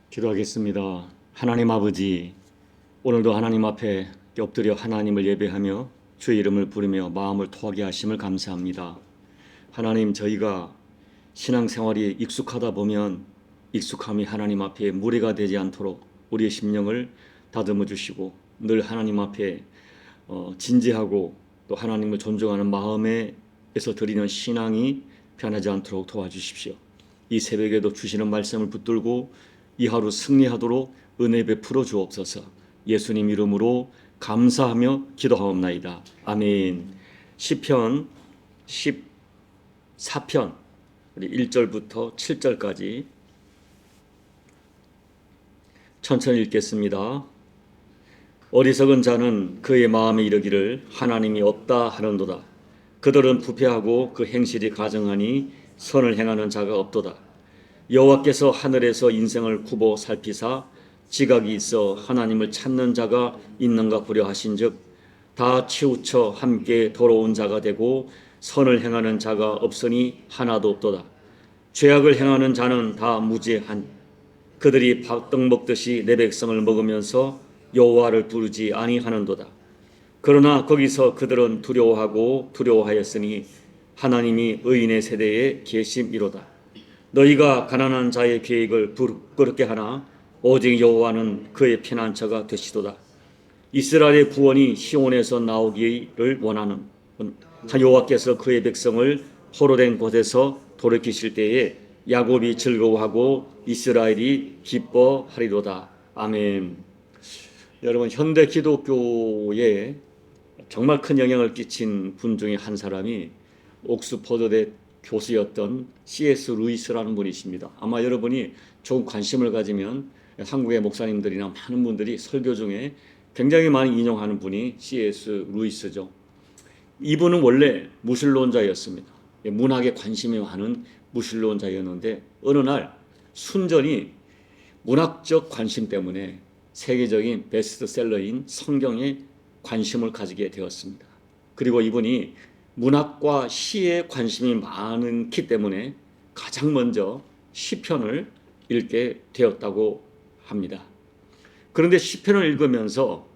기도하겠습니다. 하나님 아버지, 오늘도 하나님 앞에 엎드려 하나님을 예배하며 주의 이름을 부르며 마음을 토하게 하심을 감사합니다. 하나님, 저희가 신앙생활이 익숙하다 보면 익숙함이 하나님 앞에 무례가 되지 않도록 우리의 심령을 다듬어 주시고 늘 하나님 앞에 진지하고 또 하나님을 존중하는 마음에서 드리는 신앙이 변하지 않도록 도와주십시오. 이 새벽에도 주시는 말씀을 붙들고 이 하루 승리하도록 은혜 베풀어 주옵소서. 예수님 이름으로 감사하며 기도하옵나이다. 아멘. 시편 14편 1절부터 7절까지 천천히 읽겠습니다. 어리석은 자는 그의 마음에 이르기를 하나님이 없다 하는도다. 그들은 부패하고 그 행실이 가증하니 선을 행하는 자가 없도다. 여호와께서 하늘에서 인생을 굽어 살피사 지각이 있어 하나님을 찾는 자가 있는가 보려 하신즉 다 치우쳐 함께 더러운 자가 되고 선을 행하는 자가 없으니 하나도 없도다. 죄악을 행하는 자는 다 무죄한 그들이 떡 먹듯이 내 백성을 먹으면서 여호와를 부르지 아니하는도다. 그러나 거기서 그들은 두려워하였으니 하나님이 의인의 세대에 계심이로다. 너희가 가난한 자의 계획을 부끄럽게 하나 오직 여호와는 그의 피난처가 되시도다. 이스라엘의 구원이 시온에서 나오기를 원하는 여호와께서 그의 백성을 포로된 곳에서 돌이키실 때에 야곱이 즐거워하고 이스라엘이 기뻐하리로다. 아멘. 여러분, 현대 기독교에 정말 큰 영향을 끼친 분 중에 한 사람이 옥스퍼드대 교수였던 C.S. 루이스라는 분이십니다. 아마 여러분이 조금 관심을 가지면 한국의 목사님들이나 많은 분들이 설교 중에 굉장히 많이 인용하는 분이 C.S. 루이스죠. 이분은 원래 무신론자였습니다. 문학에 관심이 많은 무신론자였는데 어느 날 순전히 문학적 관심 때문에 세계적인 베스트셀러인 성경에 관심을 가지게 되었습니다. 그리고 이분이 문학과 시에 관심이 많기 때문에 가장 먼저 시편을 읽게 되었다고 합니다. 그런데 시편을 읽으면서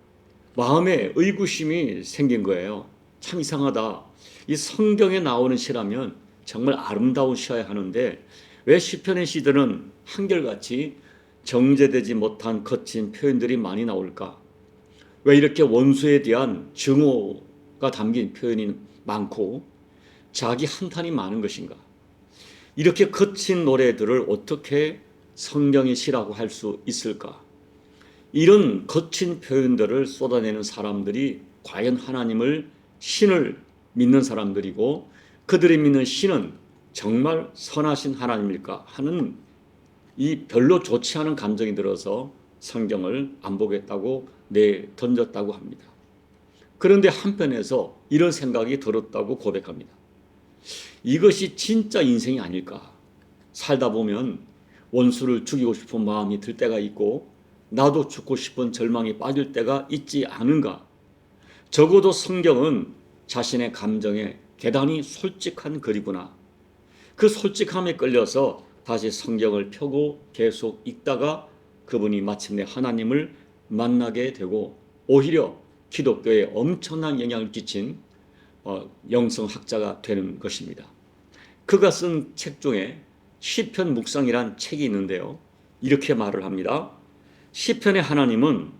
마음에 의구심이 생긴 거예요. 참 이상하다. 이 성경에 나오는 시라면 정말 아름다운 시여야 하는데 왜 시편의 시들은 한결같이 정제되지 못한 거친 표현들이 많이 나올까? 왜 이렇게 원수에 대한 증오가 담긴 표현이 많고 자기 한탄이 많은 것인가? 이렇게 거친 노래들을 어떻게 성경의 시라고 할 수 있을까? 이런 거친 표현들을 쏟아내는 사람들이 과연 하나님을 신을 믿는 사람들이고 그들이 믿는 신은 정말 선하신 하나님일까 하는 이 별로 좋지 않은 감정이 들어서 성경을 안 보겠다고 던졌다고 합니다. 그런데 한편에서 이런 생각이 들었다고 고백합니다. 이것이 진짜 인생이 아닐까? 살다 보면 원수를 죽이고 싶은 마음이 들 때가 있고 나도 죽고 싶은 절망에 빠질 때가 있지 않은가? 적어도 성경은 자신의 감정에 대단히 솔직한 글이구나. 그 솔직함에 끌려서 다시 성경을 펴고 계속 읽다가 그분이 마침내 하나님을 만나게 되고 오히려 기독교에 엄청난 영향을 끼친 영성학자가 되는 것입니다. 그가 쓴 책 중에 시편 묵상이란 책이 있는데요. 이렇게 말을 합니다. 시편의 하나님은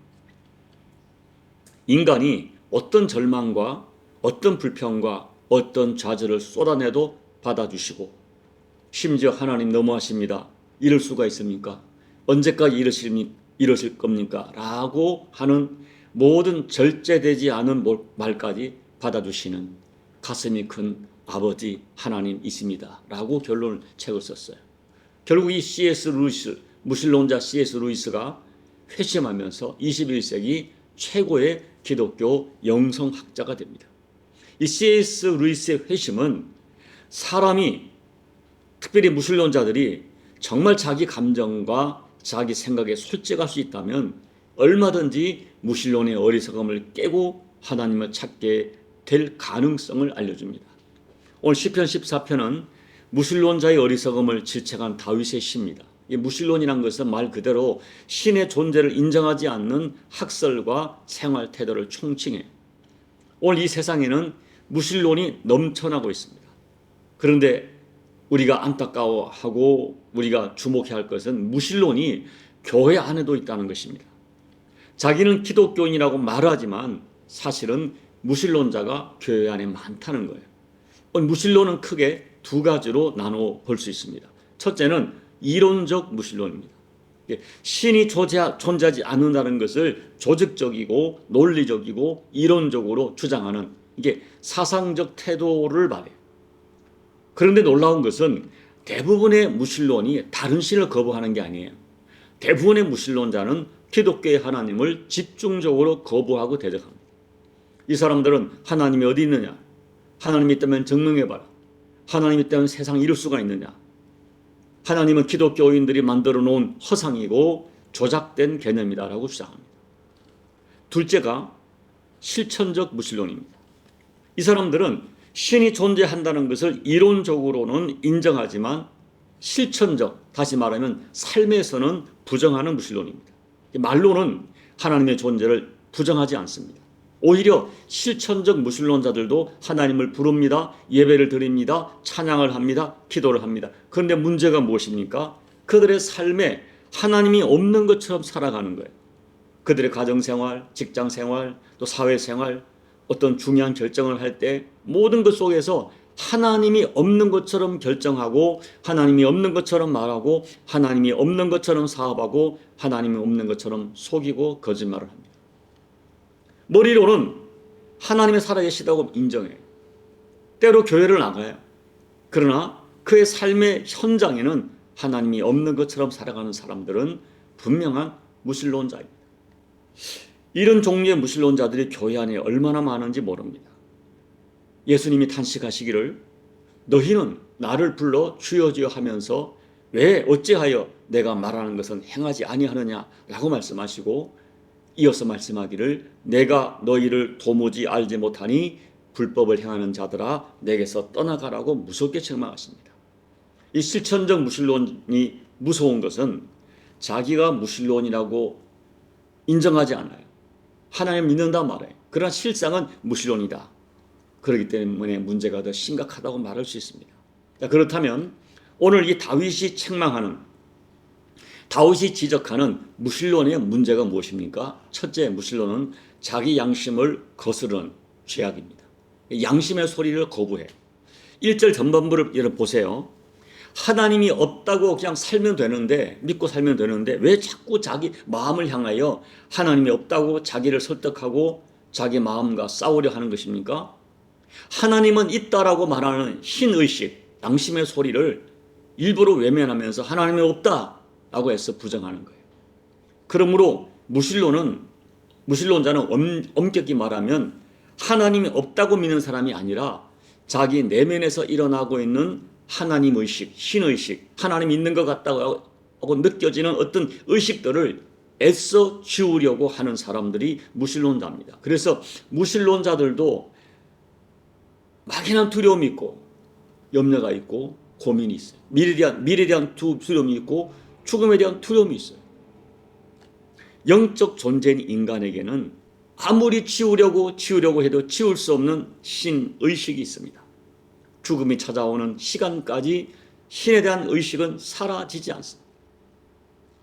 인간이 어떤 절망과 어떤 불평과 어떤 좌절을 쏟아내도 받아주시고 심지어 하나님 너무하십니다. 이럴 수가 있습니까? 언제까지 이러실 겁니까? 라고 하는 모든 절제되지 않은 말까지 받아주시는 가슴이 큰 아버지 하나님이십니다. 라고 결론을 책을 썼어요. 결국 이 C.S. 루이스, 무신론자 C.S. 루이스가 회심하면서 21세기 최고의 기독교 영성학자가 됩니다. 이 C.S. 루이스의 회심은 사람이 특별히 무신론자들이 정말 자기 감정과 자기 생각에 솔직할 수 있다면 얼마든지 무신론의 어리석음을 깨고 하나님을 찾게 될 가능성을 알려줍니다. 오늘 시편 14편은 무신론자의 어리석음을 질책한 다윗의 시입니다. 이 무신론이란 것은 말 그대로 신의 존재를 인정하지 않는 학설과 생활 태도를 총칭해요. 오늘 이 세상에는 무신론이 넘쳐나고 있습니다. 그런데 우리가 안타까워하고 우리가 주목해야 할 것은 무신론이 교회 안에도 있다는 것입니다. 자기는 기독교인이라고 말하지만 사실은 무신론자가 교회 안에 많다는 거예요. 무신론은 크게 두 가지로 나누어 볼 수 있습니다. 첫째는 이론적 무신론입니다. 신이 존재하지 않는다는 것을 조직적이고 논리적이고 이론적으로 주장하는 이게 사상적 태도를 말해요. 그런데 놀라운 것은 대부분의 무신론이 다른 신을 거부하는 게 아니에요. 대부분의 무신론자는 기독교의 하나님을 집중적으로 거부하고 대적합니다. 이 사람들은 하나님이 어디 있느냐? 하나님이 있다면 증명해봐라. 하나님이 있다면 세상 이룰 수가 있느냐? 하나님은 기독교인들이 만들어 놓은 허상이고 조작된 개념이다라고 주장합니다. 둘째가 실천적 무신론입니다. 이 사람들은 신이 존재한다는 것을 이론적으로는 인정하지만 실천적, 다시 말하면 삶에서는 부정하는 무신론입니다. 말로는 하나님의 존재를 부정하지 않습니다. 오히려 실천적 무신론자들도 하나님을 부릅니다. 예배를 드립니다. 찬양을 합니다. 기도를 합니다. 그런데 문제가 무엇입니까? 그들의 삶에 하나님이 없는 것처럼 살아가는 거예요. 그들의 가정생활, 직장생활, 또 사회생활, 어떤 중요한 결정을 할 때 모든 것 속에서 하나님이 없는 것처럼 결정하고 하나님이 없는 것처럼 말하고 하나님이 없는 것처럼 사업하고 하나님이 없는 것처럼 속이고 거짓말을 합니다. 머리로는 하나님이 살아계시다고 인정해요. 때로 교회를 나가요. 그러나 그의 삶의 현장에는 하나님이 없는 것처럼 살아가는 사람들은 분명한 무신론자입니다. 이런 종류의 무신론자들이 교회 안에 얼마나 많은지 모릅니다. 예수님이 탄식하시기를 너희는 나를 불러 주여 주여 하면서 왜 어찌하여 내가 말하는 것은 행하지 아니하느냐라고 말씀하시고 이어서 말씀하기를 내가 너희를 도무지 알지 못하니 불법을 행하는 자들아 내게서 떠나가라고 무섭게 책망하십니다. 이 실천적 무신론이 무서운 것은 자기가 무신론이라고 인정하지 않아요. 하나님 믿는다 말해요. 그러나 실상은 무신론이다. 그렇기 때문에 문제가 더 심각하다고 말할 수 있습니다. 그렇다면 오늘 이 다윗이 책망하는 다윗이 지적하는 무신론의 문제가 무엇입니까? 첫째 무신론은 자기 양심을 거스르는 죄악입니다. 양심의 소리를 거부해. 1절 전반부를 여러분 보세요. 하나님이 없다고 그냥 살면 되는데 믿고 살면 되는데 왜 자꾸 자기 마음을 향하여 하나님이 없다고 자기를 설득하고 자기 마음과 싸우려 하는 것입니까? 하나님은 있다라고 말하는 신의식, 양심의 소리를 일부러 외면하면서 하나님이 없다라고 해서 부정하는 거예요. 그러므로 무신론자는 엄격히 말하면 하나님이 없다고 믿는 사람이 아니라 자기 내면에서 일어나고 있는 하나님 의식, 신의식, 하나님이 있는 것 같다고 하고 느껴지는 어떤 의식들을 애써 지우려고 하는 사람들이 무신론자입니다. 그래서 무신론자들도 막연한 두려움이 있고 염려가 있고 고민이 있어요. 미래에 대한 두려움이 있고 죽음에 대한 두려움이 있어요. 영적 존재인 인간에게는 아무리 지우려고 해도 지울 수 없는 신의식이 있습니다. 죽음이 찾아오는 시간까지 신에 대한 의식은 사라지지 않습니다.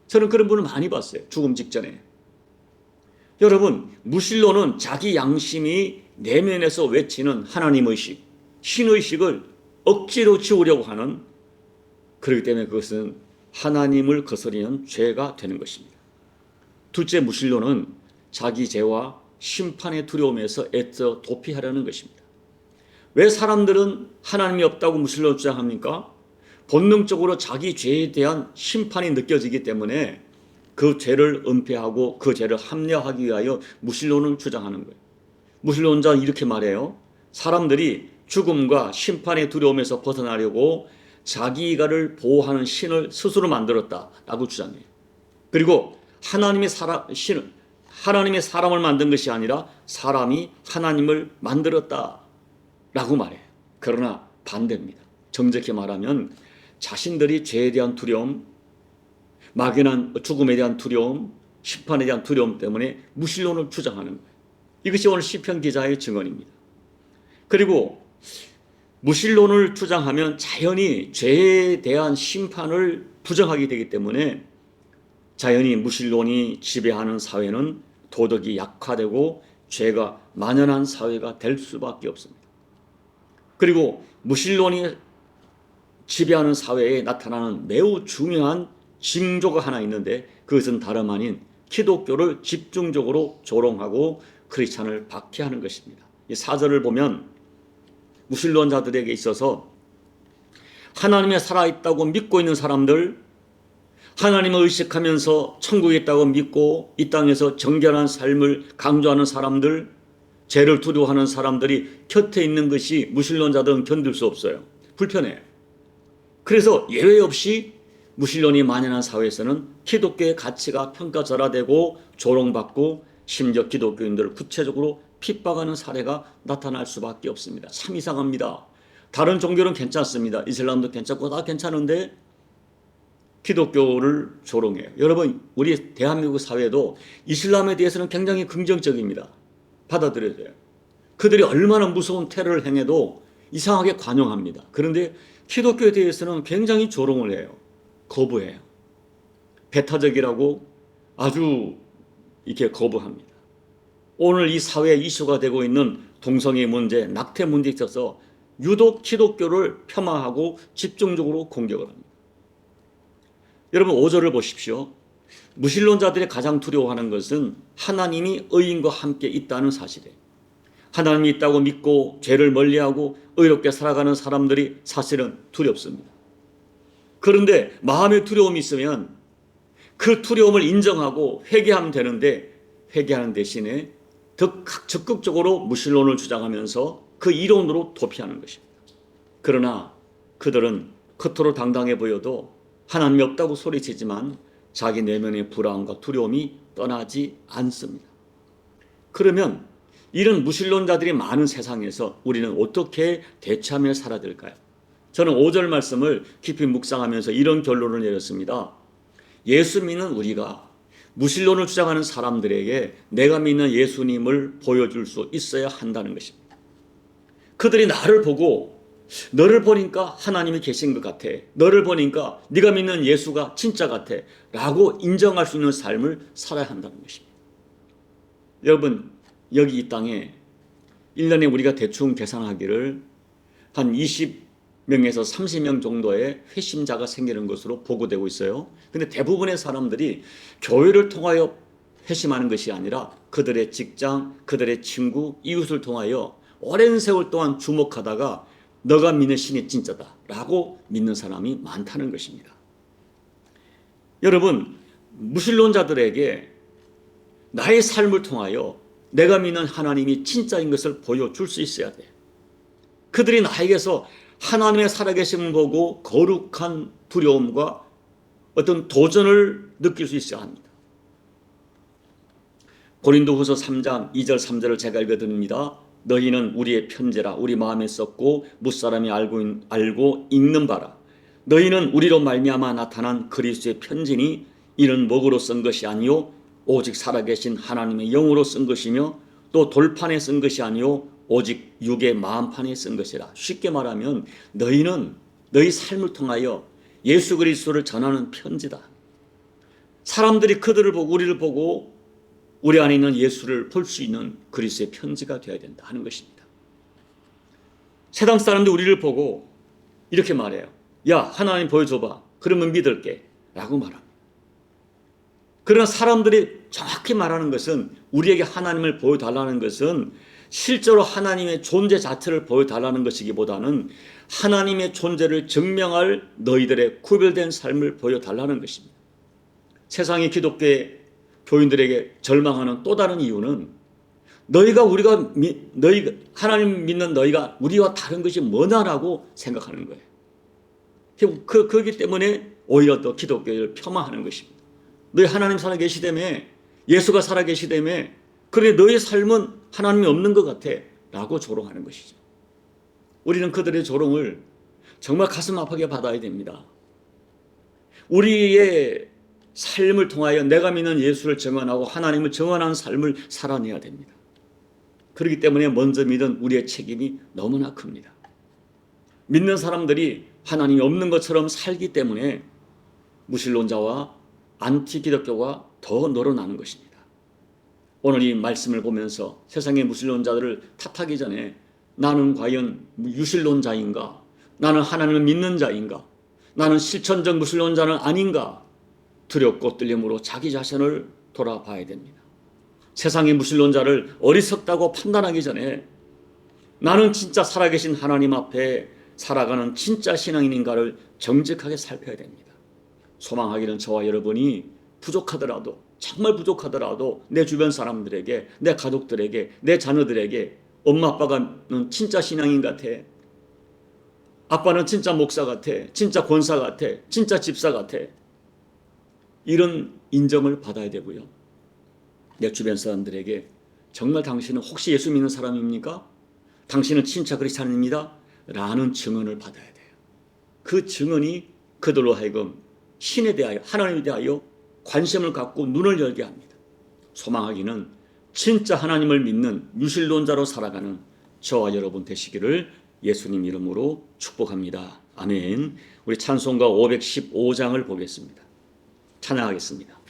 저는 그런 분을 많이 봤어요. 죽음 직전에. 여러분, 무신론은 자기 양심이 내면에서 외치는 하나님 의식, 신의식을 억지로 지우려고 하는, 그렇기 때문에 그것은 하나님을 거스르는 죄가 되는 것입니다. 둘째 무신론은 자기 죄와 심판의 두려움에서 애써 도피하려는 것입니다. 왜 사람들은 하나님이 없다고 무신론을 주장합니까? 본능적으로 자기 죄에 대한 심판이 느껴지기 때문에 그 죄를 은폐하고 그 죄를 합리화하기 위하여 무신론을 주장하는 거예요. 무신론자는 이렇게 말해요. 사람들이 죽음과 심판의 두려움에서 벗어나려고 자기가를 보호하는 신을 스스로 만들었다라고 주장해요. 그리고 하나님이 사람을 만든 것이 아니라 사람이 하나님을 만들었다라고 말해요. 그러나 반대입니다. 정직히 말하면 자신들이 죄에 대한 두려움, 막연한 죽음에 대한 두려움, 심판에 대한 두려움 때문에 무신론을 주장하는 거예요. 이것이 오늘 시편 기자의 증언입니다. 그리고 무신론을 주장하면 자연히 죄에 대한 심판을 부정하게 되기 때문에 자연히 무신론이 지배하는 사회는 도덕이 약화되고 죄가 만연한 사회가 될 수밖에 없습니다. 그리고 무신론이 지배하는 사회에 나타나는 매우 중요한 징조가 하나 있는데 그것은 다름 아닌 기독교를 집중적으로 조롱하고 크리스찬을 박해하는 것입니다. 이 사절을 보면 무신론자들에게 있어서 하나님이 살아있다고 믿고 있는 사람들, 하나님을 의식하면서 천국에 있다고 믿고 이 땅에서 정결한 삶을 강조하는 사람들, 죄를 두려워하는 사람들이 곁에 있는 것이 무신론자들은 견딜 수 없어요. 불편해요. 그래서 예외 없이 무신론이 만연한 사회에서는 기독교의 가치가 평가절하되고 조롱받고 심지어 기독교인들을 구체적으로 핍박하는 사례가 나타날 수밖에 없습니다. 참 이상합니다. 다른 종교는 괜찮습니다. 이슬람도 괜찮고 다 괜찮은데 기독교를 조롱해요. 여러분, 우리 대한민국 사회도 이슬람에 대해서는 굉장히 긍정적입니다. 받아들여야 돼요. 그들이 얼마나 무서운 테러를 행해도 이상하게 관용합니다. 그런데 기독교에 대해서는 굉장히 조롱을 해요. 거부해요. 배타적이라고 아주 이렇게 거부합니다. 오늘 이 사회에 이슈가 되고 있는 동성애 문제, 낙태 문제에 있어서 유독 기독교를 폄하하고 집중적으로 공격을 합니다. 여러분 5절을 보십시오. 무신론자들이 가장 두려워하는 것은 하나님이 의인과 함께 있다는 사실이에요. 하나님이 있다고 믿고 죄를 멀리하고 의롭게 살아가는 사람들이 사실은 두렵습니다. 그런데 마음의 두려움이 있으면 그 두려움을 인정하고 회개하면 되는데 회개하는 대신에 더 적극적으로 무신론을 주장하면서 그 이론으로 도피하는 것입니다. 그러나 그들은 겉으로 당당해 보여도 하나님이 없다고 소리치지만 자기 내면의 불안과 두려움이 떠나지 않습니다. 그러면 이런 무신론자들이 많은 세상에서 우리는 어떻게 대처하며 살아야 될까요? 저는 5절 말씀을 깊이 묵상하면서 이런 결론을 내렸습니다. 예수 믿는 우리가 무신론을 주장하는 사람들에게 내가 믿는 예수님을 보여줄 수 있어야 한다는 것입니다. 그들이 나를 보고 너를 보니까 하나님이 계신 것 같아. 너를 보니까 네가 믿는 예수가 진짜 같아. 라고 인정할 수 있는 삶을 살아야 한다는 것입니다. 여러분, 여기 이 땅에 1년에 우리가 대충 계산하기를 한 20명에서 30명 정도의 회심자가 생기는 것으로 보고되고 있어요. 근데 대부분의 사람들이 교회를 통하여 회심하는 것이 아니라 그들의 직장, 그들의 친구, 이웃을 통하여 오랜 세월 동안 주목하다가 너가 믿는 신이 진짜다 라고 믿는 사람이 많다는 것입니다. 여러분, 무신론자들에게 나의 삶을 통하여 내가 믿는 하나님이 진짜인 것을 보여줄 수 있어야 돼. 그들이 나에게서 하나님의 살아계심을 보고 거룩한 두려움과 어떤 도전을 느낄 수 있어야 합니다. 고린도후서 3장 2절 3절을 제가 읽어드립니다. 너희는 우리의 편지라 우리 마음에 썼고 무사람이 알고 읽는 바라. 너희는 우리로 말미암아 나타난 그리스도의 편지니 이는 먹으로 쓴 것이 아니요 오직 살아계신 하나님의 영으로 쓴 것이며 또 돌판에 쓴 것이 아니요 오직 육의 마음판에 쓴 것이라. 쉽게 말하면 너희는 너희 삶을 통하여 예수 그리스도를 전하는 편지다. 사람들이 그들을 보고 우리를 보고 우리 안에 있는 예수를 볼 수 있는 그리스도의 편지가 되어야 된다 하는 것입니다. 세상 사람들이 우리를 보고 이렇게 말해요. 야, 하나님 보여줘봐. 그러면 믿을게. 라고 말합니다. 그러나 사람들이 정확히 말하는 것은 우리에게 하나님을 보여달라는 것은 실제로 하나님의 존재 자체를 보여달라는 것이기보다는 하나님의 존재를 증명할 너희들의 구별된 삶을 보여달라는 것입니다. 세상의 기독교의 교인들에게 절망하는 또 다른 이유는 너희가 하나님 믿는 너희가 우리와 다른 것이 뭐냐라고 생각하는 거예요. 그렇기 때문에 오히려 더 기독교를 폄하하는 것입니다. 너희 하나님 살아계시다며 예수가 살아계시다며 그래 너희 삶은 하나님이 없는 것 같아 라고 조롱하는 것이죠. 우리는 그들의 조롱을 정말 가슴 아프게 받아야 됩니다. 우리의 삶을 통하여 내가 믿는 예수를 증언하고 하나님을 증언하는 삶을 살아내야 됩니다. 그렇기 때문에 먼저 믿은 우리의 책임이 너무나 큽니다. 믿는 사람들이 하나님이 없는 것처럼 살기 때문에 무신론자와 안티기독교가 더 늘어나는 것입니다. 오늘 이 말씀을 보면서 세상의 무신론자들을 탓하기 전에 나는 과연 유신론자인가? 나는 하나님을 믿는 자인가? 나는 실천적 무신론자는 아닌가? 두렵고 떨림으로 자기 자신을 돌아봐야 됩니다. 세상의 무신론자를 어리석다고 판단하기 전에 나는 진짜 살아계신 하나님 앞에 살아가는 진짜 신앙인인가를 정직하게 살펴야 됩니다. 소망하기는 저와 여러분이 부족하더라도, 정말 부족하더라도 내 주변 사람들에게, 내 가족들에게, 내 자녀들에게 엄마 아빠는 진짜 신앙인 같아, 아빠는 진짜 목사 같아, 진짜 권사 같아, 진짜 집사 같아, 이런 인정을 받아야 되고요. 내 주변 사람들에게 정말 당신은 혹시 예수 믿는 사람입니까? 당신은 진짜 그리스도인입니다 라는 증언을 받아야 돼요. 그 증언이 그들로 하여금 신에 대하여, 하나님에 대하여 관심을 갖고 눈을 열게 합니다. 소망하기는 진짜 하나님을 믿는 유신론자로 살아가는 저와 여러분 되시기를 예수님 이름으로 축복합니다. 아멘. 우리 찬송가 515장을 보겠습니다. 찬양하겠습니다.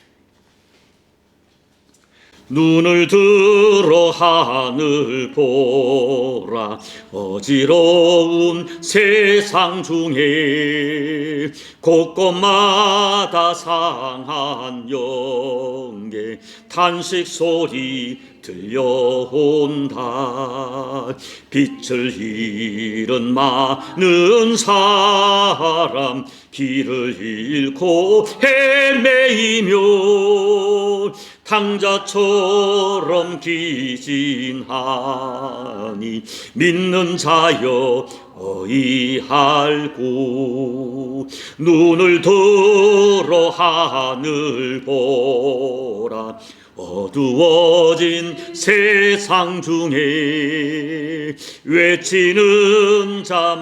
눈을 들어 하늘 보라. 어지러운 세상 중에 곳곳마다 상한 영계 탄식 소리 들려온다. 빛을 잃은 많은 사람 길을 잃고 헤매이며 탕자처럼 기진하니 믿는 자여 어이할구. 눈을 들어 하늘 보라. 어두워진 세상 중에 외치는 자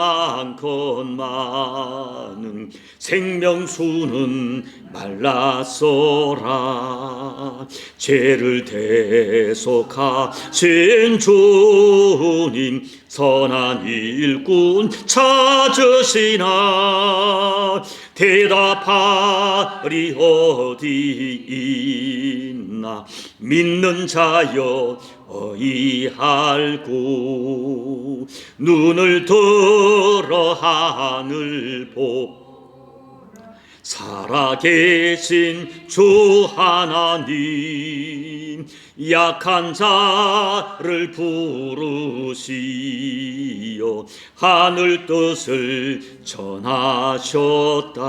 많건만은 생명수는 말랐어라. 죄를 대속하신 주님 선한 일꾼 찾으시나. 대답하리 어디 있나. 믿는 자여 어이할구. 눈을 들어 하늘 보 살아계신 주 하나님 약한 자를 부르시어 하늘 뜻을 전하셨다.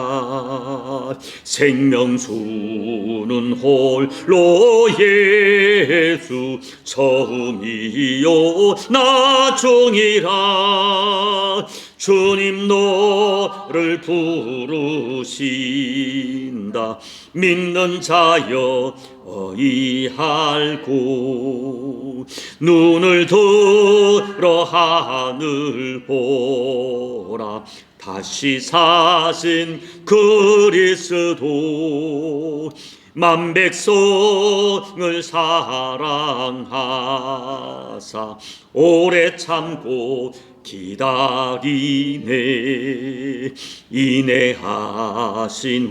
생명수는 홀로 예수 처음이요 나중이라. 주님 너를 부르신다. 믿는 자여 어이할구. 눈을 들어 하늘 보라. 다시 사신 그리스도 만 백성을 사랑하사 오래 참고 기다리네. 인내하신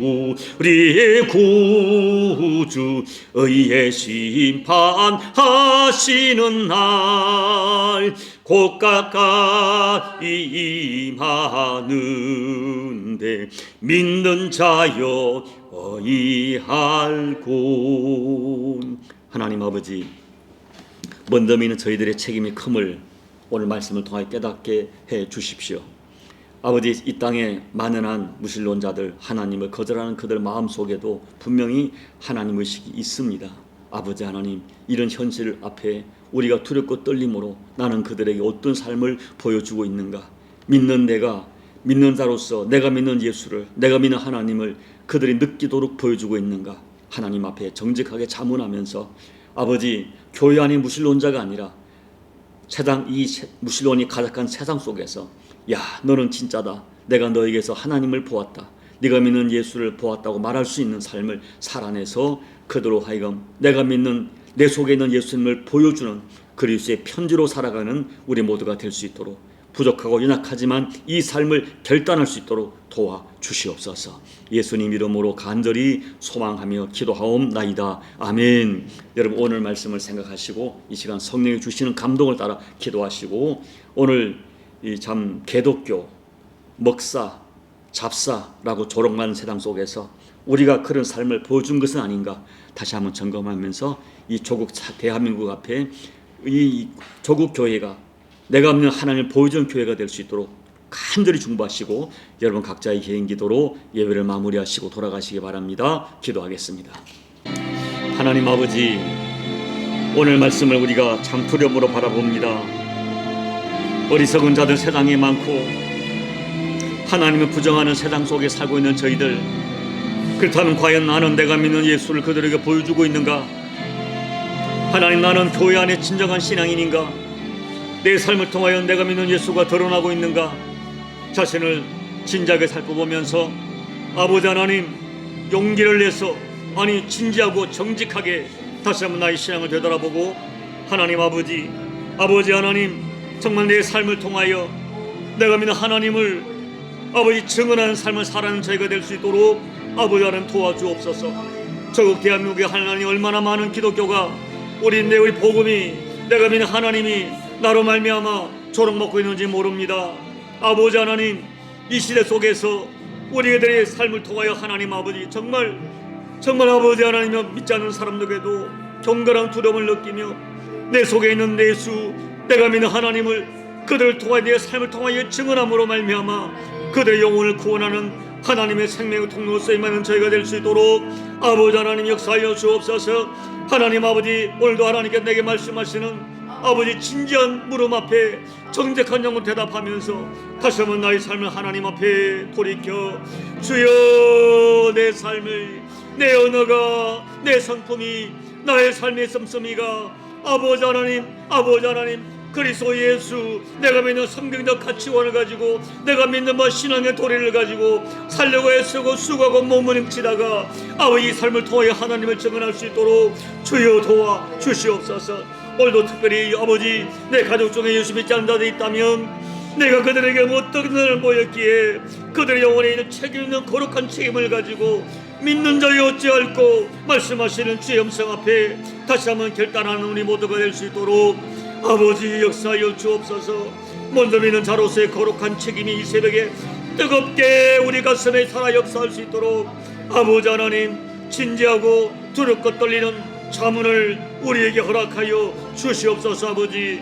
우리의 구주 의의 심판하시는 날 곧 가까이 임하는데 믿는 자여 어이할구. 하나님 아버지, 먼저 믿는 저희들의 책임이 큼을 오늘 말씀을 통해 깨닫게 해 주십시오. 아버지, 이 땅에 만연한 무신론자들, 하나님을 거절하는 그들 마음속에도 분명히 하나님 의식이 있습니다. 아버지 하나님, 이런 현실 앞에 우리가 두렵고 떨림으로 나는 그들에게 어떤 삶을 보여주고 있는가. 믿는 내가, 믿는 자로서 내가 믿는 예수를, 내가 믿는 하나님을 그들이 느끼도록 보여주고 있는가. 하나님 앞에 정직하게 자문하면서 아버지, 교회 안의 무신론자가 아니라 세상, 이 무신론이 가득한 세상 속에서 야, 너는 진짜다. 내가 너에게서 하나님을 보았다. 네가 믿는 예수를 보았다고 말할 수 있는 삶을 살아내서 그대로 하여금 내가 믿는 내 속에 있는 예수님을 보여주는 그리스도의 편지로 살아가는 우리 모두가 될 수 있도록, 부족하고 연약하지만 이 삶을 결단할 수 있도록 도와주시옵소서. 예수님 이름으로 간절히 소망하며 기도하옵나이다. 아멘. 여러분, 오늘 말씀을 생각하시고 이 시간 성령이 주시는 감동을 따라 기도하시고, 오늘 이 참 개독교, 먹사, 잡사라고 조롱하는 세상 속에서 우리가 그런 삶을 보여준 것은 아닌가 다시 한번 점검하면서 이 조국 대한민국 앞에 이 조국 교회가 내가 믿는 하나님을 보여주는 교회가 될 수 있도록 간절히 중보하시고, 여러분 각자의 개인 기도로 예배를 마무리하시고 돌아가시기 바랍니다. 기도하겠습니다. 하나님 아버지, 오늘 말씀을 우리가 참 두려움으로 바라봅니다. 어리석은 자들 세상에 많고 하나님을 부정하는 세상 속에 살고 있는 저희들, 그렇다면 과연 나는 내가 믿는 예수를 그들에게 보여주고 있는가? 하나님, 나는 교회 안에 진정한 신앙인인가? 내 삶을 통하여 내가 믿는 예수가 드러나고 있는가? 자신을 진지하게 살펴보면서 아버지 하나님, 용기를 내서 진지하고 정직하게 다시 한번 나의 신앙을 되돌아보고, 하나님 아버지 하나님, 정말 내 삶을 통하여 내가 믿는 하나님을 증언하는 삶을 살아가는 저희가 될 수 있도록 아버지 하나님 도와주옵소서. 저국 대한민국에 하나님 얼마나 많은 기독교가 우리 복음이 내가 믿는 하나님이 나로 말미암아 조롱먹고 있는지 모릅니다. 아버지 하나님, 이 시대 속에서 우리들의 삶을 통하여 하나님 아버지 정말 아버지 하나님을 믿지 않는 사람들에게도 경건한 두려움을 느끼며 내 속에 있는 예수, 내가 믿는 하나님을 그들을 통하여 내 삶을 통하여 증언함으로 말미암아 그들의 영혼을 구원하는 하나님의 생명의 통로로 쓰임하는 저희가 될 수 있도록 아버지 하나님 역사하여 주옵소서. 하나님 아버지, 오늘도 하나님께 내게 말씀하시는 아버지 진지한 물음 앞에 정직한 영혼 대답하면서 다시 한번 나의 삶을 하나님 앞에 돌이켜, 주여 내 삶을, 내 언어가, 내 성품이, 나의 삶의 씀씀이가 아버지 하나님 그리스도 예수, 내가 믿는 성경적 가치관을 가지고 내가 믿는 신앙의 도리를 가지고 살려고 애쓰고 수고하고 몸부림치다가 아버지 이 삶을 통하여 하나님을 증언할 수 있도록 주여 도와 주시옵소서. 오늘도 특별히 아버지, 내 가족 중에 예수 믿지 않는 자들이 있다면 내가 그들에게 어떤 은혜를 보였기에 그들의 영혼에 있는 책임 있는 거룩한 책임을 가지고 믿는 자여 어찌할꼬 말씀하시는 주의 음성 앞에 다시 한번 결단하는 우리 모두가 될 수 있도록 아버지 역사하여 주옵소서. 먼저 믿는 자로서의 거룩한 책임이 이 새벽에 뜨겁게 우리 가슴에 살아 역사할 수 있도록 아버지 하나님, 진지하고 두렵고 떨리는 자문을 우리에게 허락하여 주시옵소서. 아버지,